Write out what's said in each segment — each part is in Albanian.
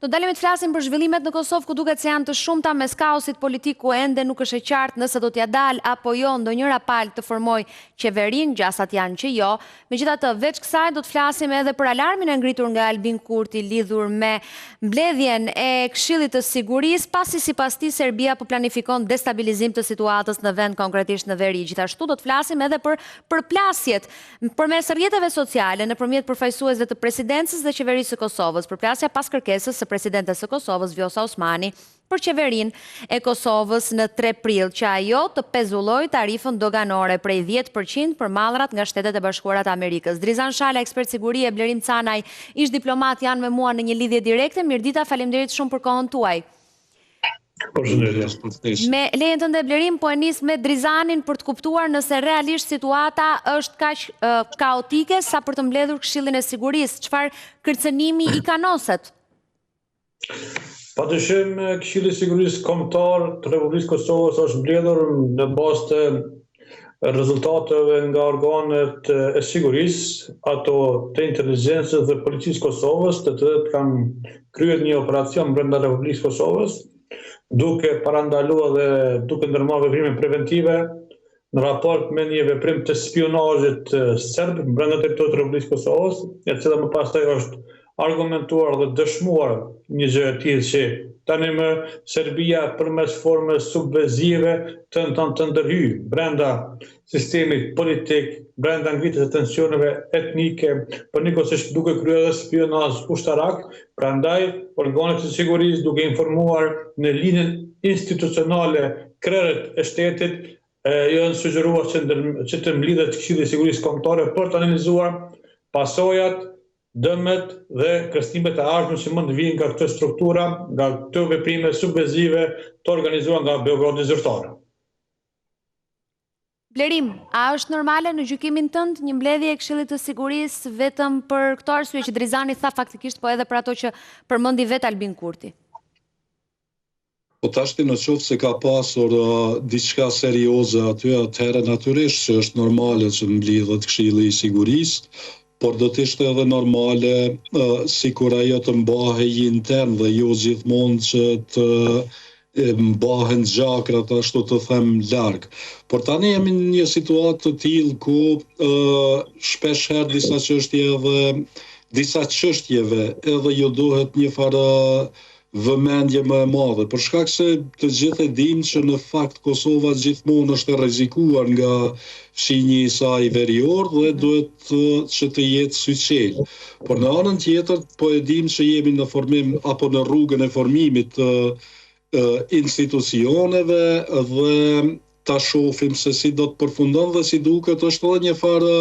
Do dalim të flasim për zhvillimet në Kosovë, ku duket se janë të shumta mes kaosit politik ku ende nuk është e qartë nëse do t'ja dal apo jo ndonjëra palë të formoj qeverinë, gjasat janë që jo. Megjithatë, veç kësaj do të flasim edhe për alarmin e ngritur nga Albin Kurti lidhur me mbledhjen e Këshillit të Sigurisë, pasi sipas tij Serbia po planifikon destabilizim të situatës në vend, konkretisht në veri. Gjithashtu do të flasim edhe për përplasjet përmes rrjeteve sociale nëpërmjet përfaqësuesve të presidencës dhe qeverisë së Kosovës, përplasja pas kërkesës së presidentes së Kosovës, Vjosa Osmani, për qeverinë e Kosovës në 3 prill, që ajo të pezulloj tarifën doganore prej 10% për mallrat nga Shtetet e Bashkuara të Amerikës. Drizan Shala, ekspert sigurie, Blerim Canaj, ish diplomat, janë me mua në një lidhje direkte. Mirdita, faleminderit shumë për kohën tuaj. Me lejen tënde, Blerim, po e nis me Drizanin për të kuptuar nëse realisht situata është kaq kaotike sa për të mbledhur Këshillin e Sigurisë. Çfarë kërcënimi i kanoset? Padyshim, Këshilli i Sigurisë Kombëtar të Republikës Kosovës është mbledhur në bazë të rezultateve nga organet e sigurisë, ato të inteligjencës dhe policisë Kosovës, të cilët kanë kryer një operacion brenda Republikës Kosovës, duke parandaluar dhe duke ndërmarrë veprime preventive në raport me një veprim të spionazhit serb brenda teritorit të Republikës Kosovës, e cila më pastaj është argumentuar dhe dëshmuar një gjë e tillë që tani më Serbia përmes formës subversive tenton të ndërhyjë brenda sistemit politik, brenda ngritjes së tensioneve etnike, por njëkohësisht duke kryer spionazh ushtarak. Prandaj organet e sigurisë, duke informuar në linjën institucionale krerët e shtetit, janë sugjeruar që të mblidhet Këshilli i Sigurisë Kombëtare për të analizuar pasojat, dëmet dhe kërcënimet e ardhshme që mund të vijnë nga këtë struktura, nga këto veprime subversive të organizuara nga Beogradi zyrtar. Blerim, a është normale në gjykimin tënd një mbledhje e Këshillit të Sigurisë vetëm për këto arsye që Drizani tha faktikisht, po edhe për ato që përmendi vet Albin Kurti? Po tashti në qoftë se ka pasur diçka serioze aty, atëherë natyrisht që është normale që mbledhet Këshilli i Sigurisë, por do të ishte edhe normale sikur ajo të mbahej intern dhe jo gjithmonë që të mbahen gjakrat, ashtu të them, larg. Por tani jemi në një situatë të tillë ku shpesh herë disa çështjeve edhe ju duhet një farë vëmendje më e madhe, për shkak se të gjithë e dimë që në fakt Kosova gjithmonë është e rrezikuar nga fshinji i saj verior dhe duhet që të jetë syçel. Por në anën tjetër po e dimë që jemi në formim apo në rrugën e formimit të institucioneve dhe ta shohim se si do të përfundon dhe si duket është edhe një farë,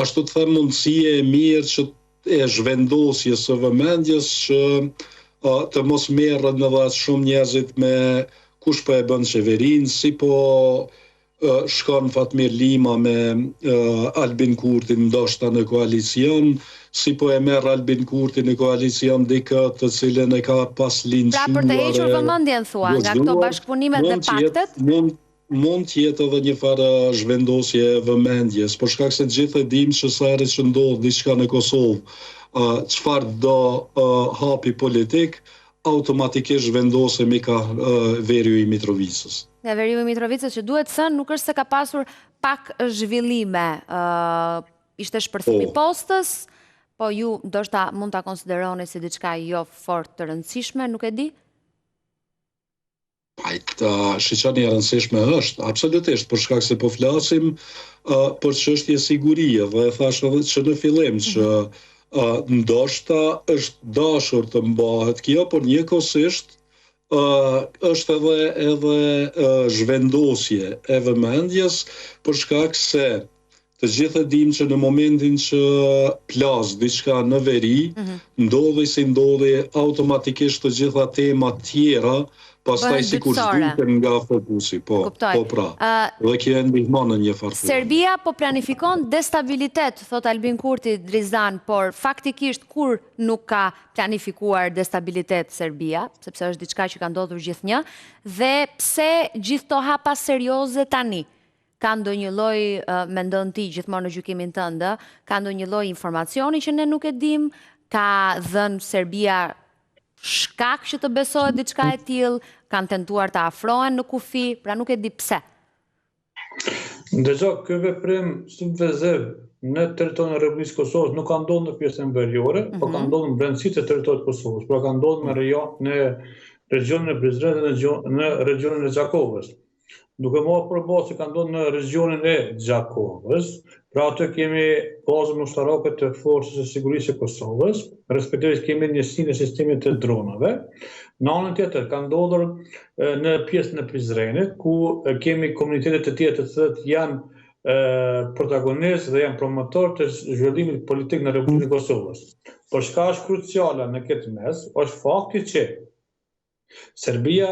ashtu të them, mundësie e mirë që e zhvendosjes së vëmendjes që të mos merren edhe shumë njerëzit me kush po e bën qeverinë, si po shkon Fatmir Lima me Albin Kurtin ndoshta në koalicion, si po e merr Albin Kurti në koalicion dikë të cilën e ka pas linçuar. Pra për të hequr vëmendjen thua nga këto bashkëpunimet dhe paktet? Mund të jetë edhe një farë zhvendosje e vëmendjes, por shkak se gjithë e dimë që sa herë që ndodh diçka në Kosovë, çfarë do hapi politik, automatikisht zhvendosemi ka veriu i Mitrovicës. Nga veriu i Mitrovicës, që duhet thënë nuk është se ka pasur pak zhvillime, ishte shpërthimi postës, po ju ndoshta mund ta konsideroni si diçka jo fort të rëndësishme, nuk e di? Shiqani e rëndësishme është, absolutisht, për shkak se po flasim për çështje sigurie, dhe e thash edhe që në fillim që ndoshta është dashur të mbahet kjo, por njëkohësisht është edhe zhvendosje e vëmendjes, për shkak se të gjithë e dimë që në momentin që plas diçka në veri, ndodhi si ndodhi, automatikisht të gjitha temat tjera pastaj sikur zhduten nga fokusi. Po pra. Dhe kjo e ndihmon në një farë. Serbia po planifikon destabilitet, thot Albin Kurti, Drizan, por faktikisht kur nuk ka planifikuar destabilitet Serbia, sepse është diçka që ka ndodhur gjithnjë, dhe pse gjithë to hapa serioze tani? Ka ndonjë lloj, mendon ti gjithmonë në gjykimin tënd, ka ndonjë lloj informacioni që ne nuk e dim, ka dhënë Serbia shkak që të besohet diçka e tillë, kanë tentuar të afrohen në kufi, pra nuk e di pse. Ndërsa ky veprim subversiv në territorin e Republikës Kosovës nuk ka ndodhur në pjesën veriore, por ka ndodhur në brendësitë të territorit të Kosovës, pra ka ndodhur në regionin e Prizrenit dhe në regionin e Gjakovës. Duke marrë përballë se ka ndodhur në regionin e Gjakovës, pra aty kemi bazën ushtarake të forcës së sigurisë së Kosovës, respektivisht kemi njësinë e sistemit të dronave. Në anën tjetër ka ndodhur në pjesën e Prizrenit, ku kemi komunitete të tjera të cilët janë protagonistë dhe janë promotorë të zhvillimit politik në Republikën e Kosovës. Por çka është kruciale në këtë mes është fakti që Serbia,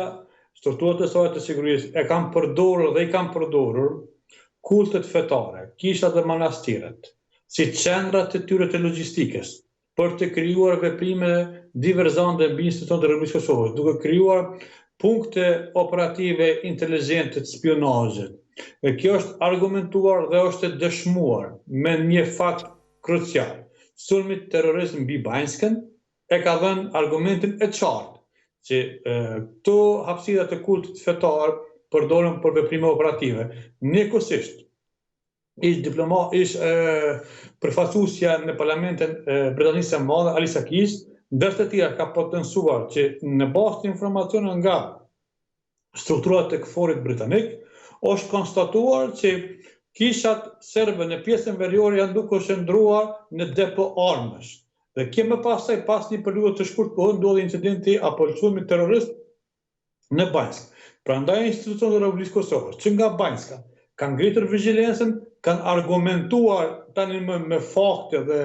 strukturat e saj të sigurisë e kanë përdorur dhe i kanë përdorur kultet fetare, kishat dhe manastiret, si qendrat e tyre të logjistikës, për të krijuar veprime diversante mbi institucionet e Republikës Kosovës, duke krijuar punkte operative inteligjente të spionazhit. Kjo është argumentuar dhe është dëshmuar me një fakt krucial. Sulmi terrorist mbi Banjskën e ka dhënë argumentin e qartë që këto hapësira të kultit fetar përdoren për veprime operative. Njëkohësisht, ish përfaqësuesja në Parlamentin Britanisë së Madhe, Alisa Keys, ndër të tjera ka potencuar që në bazë të informacione nga strukturat e KFOR-it britanik, është konstatuar që kishat serbe në pjesën veriore janë duke qëndruar në depo armësh. Dhe kjo më pastaj pas një periudhë të shkurtër ndodhi incidenti apo sulmi terrorist në Banjsk. Prandaj institucionet e Republikës Kosovës, që nga Banjska, kanë ngritur vigjilencën, kanë argumentuar tani me fakte dhe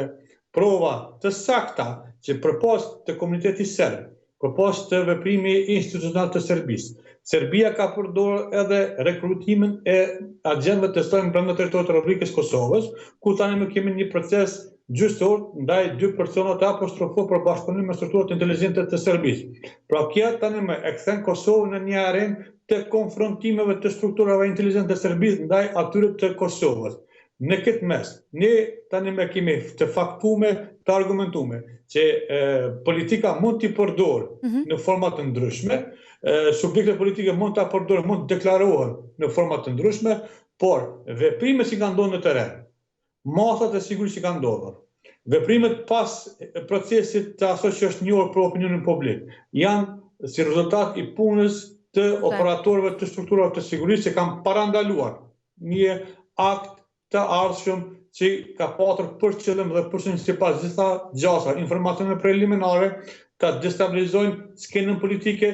prova të sakta që përpas të komunitetit serb, përpas të veprimi institucional të Serbisë, Serbia ka përdorur edhe rekrutimin e agjentëve të saj brenda territorit të Republikës Kosovës, ku tani më kemi një proces gjyqësor ndaj dy personave të apostrofuar për bashkëpunim me strukturat inteligjente të Serbisë. Pra kjo tani më e kthen Kosovën në një arenë të konfrontimeve të strukturave inteligjente të Serbisë ndaj atyre të Kosovës. Në këtë mes, ne tani më kemi të faktuar, të argumentuar që politika mund t'i përdorë në forma të ndryshme, subjektet politike mund t'a përdorë, mund të deklarohen në forma të ndryshme, por veprimet që kanë ndodhur në terren, masat e sigurisë që kanë ndodhur, veprimet pas procesit të asaj që është njohur për opinionin publik, janë si rezultat i punës të operatorëve të strukturave të sigurisë që kanë parandaluar një akt të ardhshëm që ka patur për qëllim dhe përshëndet sipas gjitha gjasa informacione preliminare të destabilizojnë skenën politike,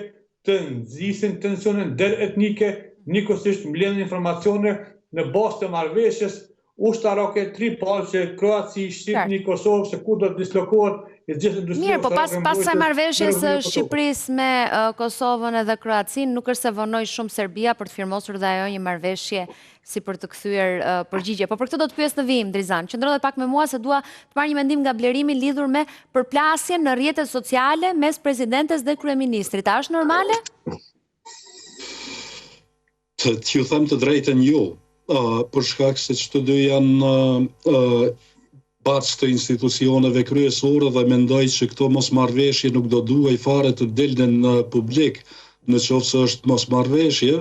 të nxisin tensione interetnike, njëkohësisht mbledhin informacione në bazë të marrëveshjes ushtarake tripal që Kroaci, Shqipëri, Kosovë, se ku do të dislokohet i gjithë industria. Mirë, po pas së marrëveshjes së Shqipërisë me Kosovën edhe Kroacinë, nuk është se vonoi shumë Serbia për të firmosur dhe ajo një marrëveshje si për të kthyer përgjigje. Po për këtë do të pyes në vim, Drizan. Qëndro dhe pak me mua se dua të marr një mendim nga Blerimi lidhur me përplasjen në rrjetet sociale mes presidentes dhe kryeministrit. A është normale? T'ju them të drejtën jo. Për shkak se çdo dy janë bash të institucioneve kryesore dhe mendoj që këto mosmarrveshje nuk do duhej fare të dilnin në publik, në qoftë se është mosmarrveshje,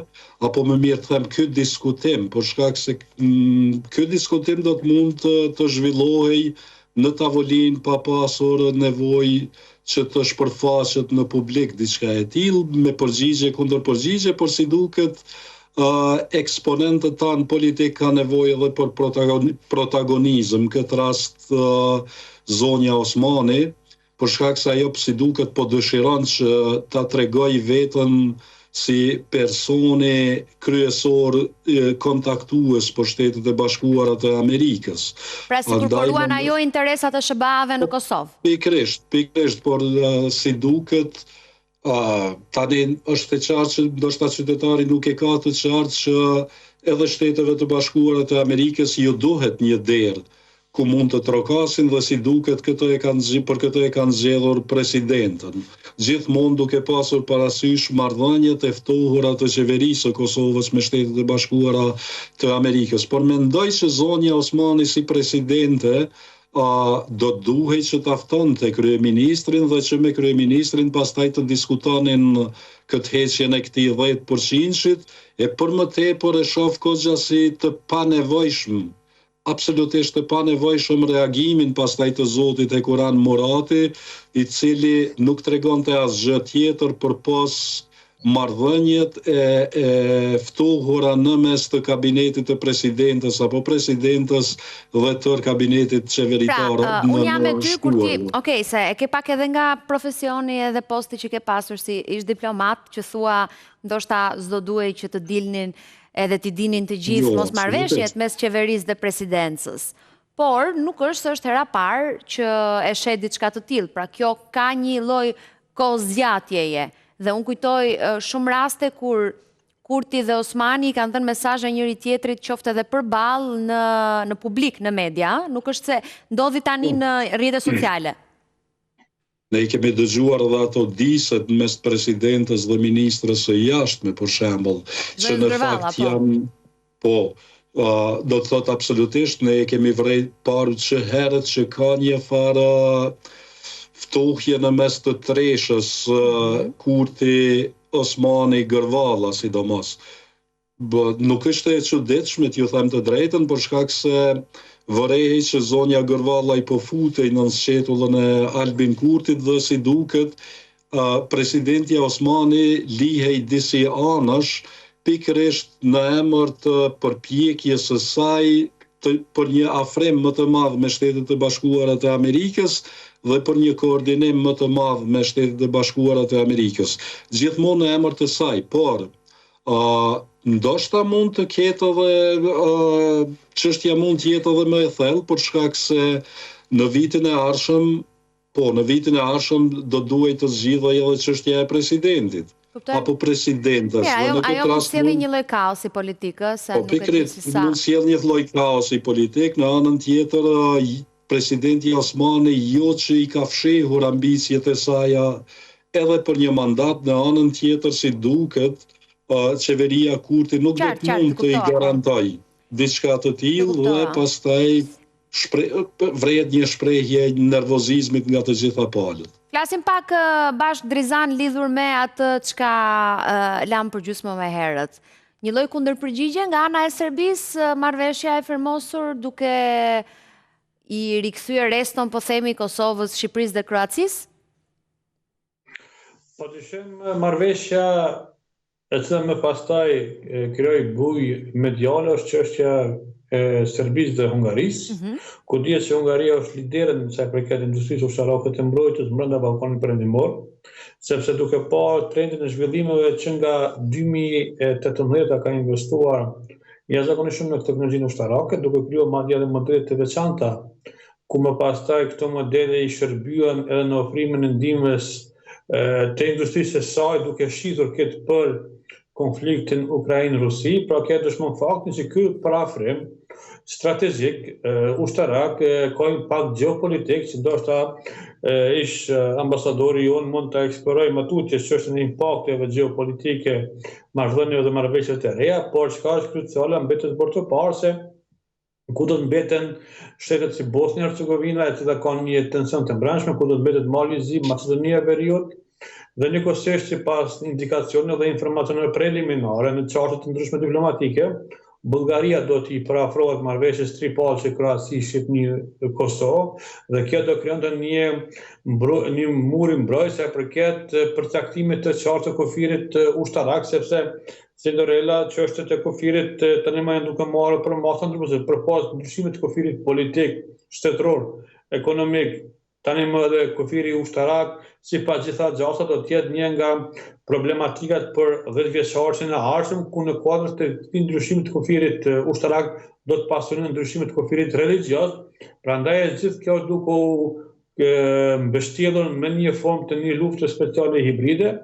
apo më mirë të them ky diskutim, për shkak se ky diskutim do të mund të zhvillohej në tavolinë pa pasur nevojë që të shpërfaqet në publik diçka e tillë me përgjigje kundër përgjigje, por si duket eksponentët tanë politik ka nevojë edhe për protagonizëm, këtë rast zonja Osmani, për shkak se ajo si duket po dëshiron që ta tregoj veten si personi kryesor kontaktues për Shtetet e Bashkuara të Amerikës. Pra si përporuan ajo interesat e SBA-ve në Kosovë. Pikërisht, por si duket tani është e qartë që ndoshta qytetari nuk e ka të qartë që edhe Shteteve të Bashkuara të Amerikës ju duhet një derë ku mund të trokasin dhe si duket për këtë e kanë zgjedhur presidentën. Gjithmonë duke pasur parasysh marrëdhëniet e ftohura të qeverisë së Kosovës me Shtetet e Bashkuara të Amerikës. Por mendoj që zonja Osmani si presidente do duhej që taftonte kryeministrin dhe që me kryeministrin pastaj të diskutonin këtë heqjen e këtij 10%-shit, e për më tepër e shoh Kogja si të panevojshëm, absolutisht të panevojshëm reagimin pastaj të zotit e Kuran Murati, i cili nuk tregonte asgjë tjetër përpos marrëdhëniet e ftohura në mes të kabinetit të presidentës apo presidentës dhe tërë kabinetit qeveritar. Unë jam me ty kur ti, okej, se e ke pak edhe nga profesioni edhe posti që ke pasur si ish diplomat, që thua ndoshta s'do duhej që të dilnin edhe t'i dinin të gjithë mos marrëveshjet mes qeverisë dhe presidencës. Por nuk është hera parë që e shet diçka të tillë. Pra kjo ka një lloj kozgjatjeje. Dhe unë kujtoj shumë raste kur Kurti dhe Osmani kanë dhënë mesazhe njëri tjetrit, qoftë edhe përballë në publik, në media, nuk është se ndodhi tani në rrjetet sociale. Ne i kemi dëgjuar dhe ato diset mes presidentës dhe ministrës së jashtme, për shembull, që në fakt janë, do të thot absolutisht, ne kemi parë që herët që ka një farë ftohje në mes të treshës, Kurti, Osmani, Gërvalla, sidomos. Nuk është e çuditshme, t'ju them të drejtën, për shkak se vërehej që zonja Gërvalla i po futej në sqetullën e Albin Kurtit dhe si duket, presidenti Osmani lihej disi anësh pikërisht në emër të përpjekjes së saj për një afrim më të madh me Shtetet e Bashkuara të Amerikës dhe për një koordinim më të madh me Shtetet e Bashkuara të Amerikës. Gjithmonë në emër të saj, por ndoshta mund të ketë edhe çështja mund të jetë edhe më e thellë, për shkak se në vitin e ardhshëm do duhej të zgjidhej edhe çështja e presidentit. Apo presidentës. Ajo mund sjellë një lloj kaosi politik, se nuk e di si sa. Mund sjellë një lloj kaosi politik, në anën tjetër presidenti Osmani jo që i ka fshehur ambicjet e saj edhe për një mandat, në anën tjetër si duket qeveria Kurti nuk do të mund të i garantoj diçka të tillë dhe pastaj vret një shprehje nervozizmit nga të gjitha palët. Flasim pak bashkë Drizan lidhur me atë çka lam për gjysmë më herët. Një lloj kundërpërgjigje nga ana e Serbisë, marrëveshja e firmosur duke i rikthyer reston, po themi, Kosovës, Shqipërisë dhe Kroacisë? Padyshim marrëveshja e cila më pastaj krijoi bujë mediale është çështja e Serbisë dhe Hungarisë, ku dihet se Hungaria është lidere në sa i përket industrisë ushtarake të mbrojtjes brenda Ballkanit Perëndimor, sepse duke parë trendin e zhvillimeve që nga 2018 ka investuar jashtëzakonisht shumë në teknologjinë ushtarake, duke krijuar madje edhe modele të veçanta, ku më pastaj këto modele i shërbyen edhe në ofrimin e ndihmës të industrisë së saj, duke shitur këtë për konfliktin Ukrainë-Rusi, pra këtë dëshmon faktin që ky parafrim strategjik ushtarak ka impakt gjeopolitik, që ndoshta ish ambasadori jonë mund të eksplorojë më tutje çështën e impakteve gjeopolitike marrëdhënieve dhe marrëveshjeve të reja, por çka është kryeciale mbetet për të parë se ku do të mbeten shtetet si Bosnia-Hercegovina, e cila kanë një tension të brendshëm, ku do të mbetet Mali i Zi, Maqedonia e Veriut, dhe njëkohësisht sipas indikacione dhe informacione preliminare në çarte të ndryshme diplomatike, Bullgaria do t'i parafrohet marrëveshjes tripalçe Kroaci, Shqipëri, Kosovë, dhe kjo do krijonte një mur mbrojtës përket përcaktimit të qartë të kufirit ushtarak, sepse Cinderella çështjet e kufirit tani më janë duke marrë për masën ndërkohë përpas ndryshimit të kufirit politik, shtetëror, ekonomik, tani më edhe kufiri ushtarak, sipas gjitha gjasa do të jetë një nga problematikat për 10 vjeçarësin e ardhshëm, ku në kuadër të këtij ndryshimi të kufirit ushtarak do të pasurojnë ndryshimet të kufirit religjioz. Prandaj gjithë kjo duke mbështjellur me një formë të një lufte speciale hibride,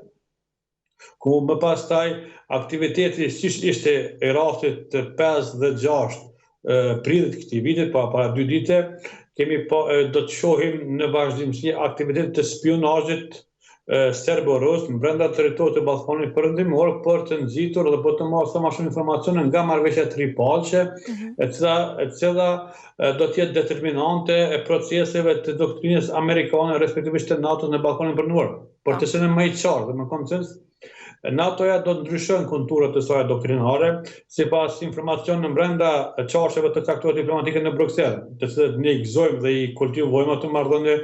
ku më pastaj aktiviteti siç ishte e rastit 5 dhe 6 prillit këtij viti, para 2 ditë, do të shohim në vazhdimsi aktivitet të spionazhit serbo-rus në brenda teritorit të Ballkanit Perëndimor për të nxitur dhe për të marrë sa më shumë informacione nga marrëveshja tripalqe, e cila do të jetë determinante e proceseve të doktrinës amerikane respektivisht të NATO në Ballkanin Perëndimor. Për të qenë më i qartë dhe më koncist, NATO-ja do të ndryshojnë konturat të saj doktrinare sipas informacioneve brenda çarsheve të caktuara diplomatike në Bruksel, të cilat ne i gëzojmë dhe i kultivojmë ato marrëdhënie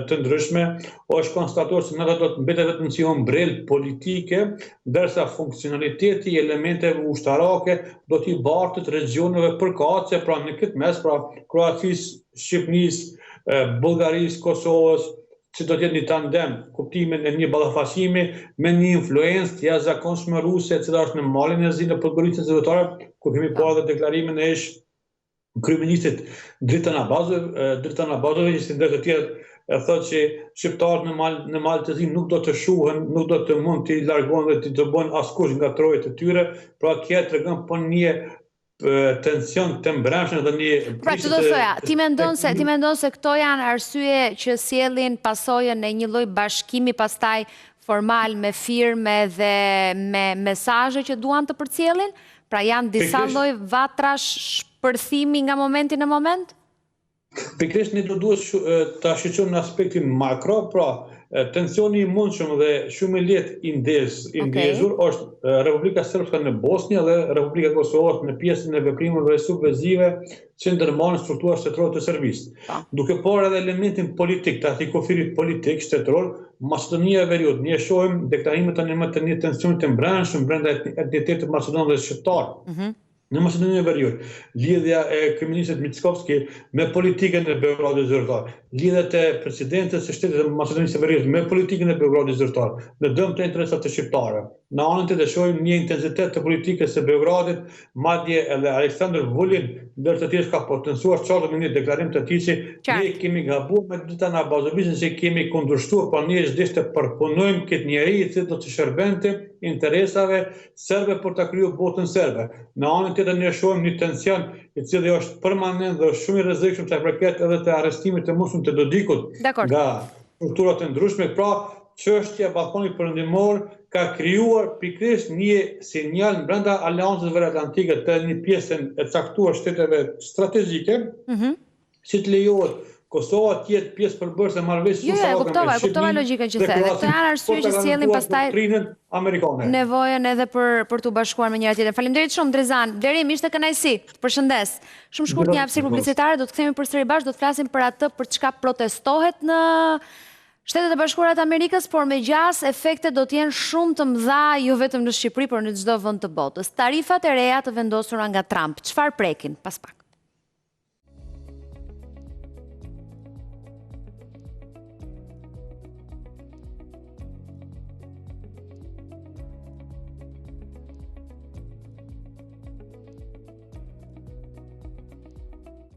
të ndryshme, është konstatuar se NATO do të mbetet vetëm si ombrelë politike, ndërsa funksionaliteti i elementeve ushtarake do t'i bartët regioneve përkatëse, pra në këtë mes, pra Kroacisë, Shqipërisë, Bullgarisë, Kosovës, që do t'jetë një tandem, kuptimin e një ballafaqimi me një influencë të jashtëzakonshme ruse, e cila është në malin e zi në Podgoricën zyrtare, ku kemi parë dhe deklarimin e kryeministit Dritan Abazović, si ndër të tjerë, e thotë që shqiptarët në mal të zi nuk do të shuhen, nuk do të mund t'i largohen dhe t'i të bëjnë askush nga trojet e tyre, pra kjo tregon për një tension të mbrëmshëm dhe një... Pra që do thoja, ti mendon se këto janë arsye që sjellin pasojën e një lloj bashkimi pastaj formal me firme dhe me mesazhe që duan të përcjellin? Pra janë disa lloj vatrash shpërthimi nga momenti në moment? Pikërisht ne do duhet ta shoqërojmë në aspektin makro, pra tensioni i mundshëm dhe shumë i lehtë i ndezur është Republika Srpska në Bosnjë dhe Republika e Kosovës në pjesën e veprimeve subversive që ndërmarrin struktura shtetërore të Serbisë. Duke parë edhe elementin politik, të atij kufirit politik shtetëror, Maqedonia e Veriut, ne shohim deklarimet tani më të një tensioni të mbrëmshëm brenda entitetit maqedon dhe shqiptar. Në Maqedoninë e Veriut, lidhja e kryeministit Mickovski me politikën e Beogradit zyrtar, lidhjet e presidentes së shtetit të Maqedonisë së Veriut me politikën e Beogradit zyrtar, në dëm të interesat të shqiptarëve. Në anën tjetër shohim një intensitet të politikës së Beogradit, madje edhe Aleksandar Vulin, ndër të tjerë ka potencuar qartë në një deklarim të tij që ne kemi gabuar me Dritan Abazovicin se kemi kundërshtuar, por ne s'dishte të përpunojmë këtë njerëz i cili do të shërbente interesave serbe për ta krijuar botën serbe. Në anën tjetër ne shohim një tension i cili është permanent dhe shumë i rrezikshëm sa përket edhe të arrestimit të mundshëm të Dodikut nga strukturat e ndryshme. Pra, çështja e Ballkanit Perëndimor ka krijuar pikërisht një sinjal brenda Aleancës Veriatlantike të një pjesë e caktuar shteteve strategjike, si të lejohet Kosova të jetë pjesë përbërëse e marrëveshjes ushtarake me Shqipërinë. Kuptova logjikën që the. Këto janë arsye që sjellin pastaj nevojën edhe për t'u bashkuar me njëra tjetrën. Faleminderit shumë Drezan. Derim, ishte kënaqësi. Përshëndes. Shumë shkurt një hapësirë publicitare, do të kthehemi përsëri bashkë, do të flasim për atë për çka protestohet në Shtetet e Bashkuara të Amerikës, por me gjas efektet do të jenë shumë të mëdha jo vetëm në Shqipëri, por në çdo vend të botës. Tarifat e reja të vendosura nga Trump, çfarë prekin? Pas pak.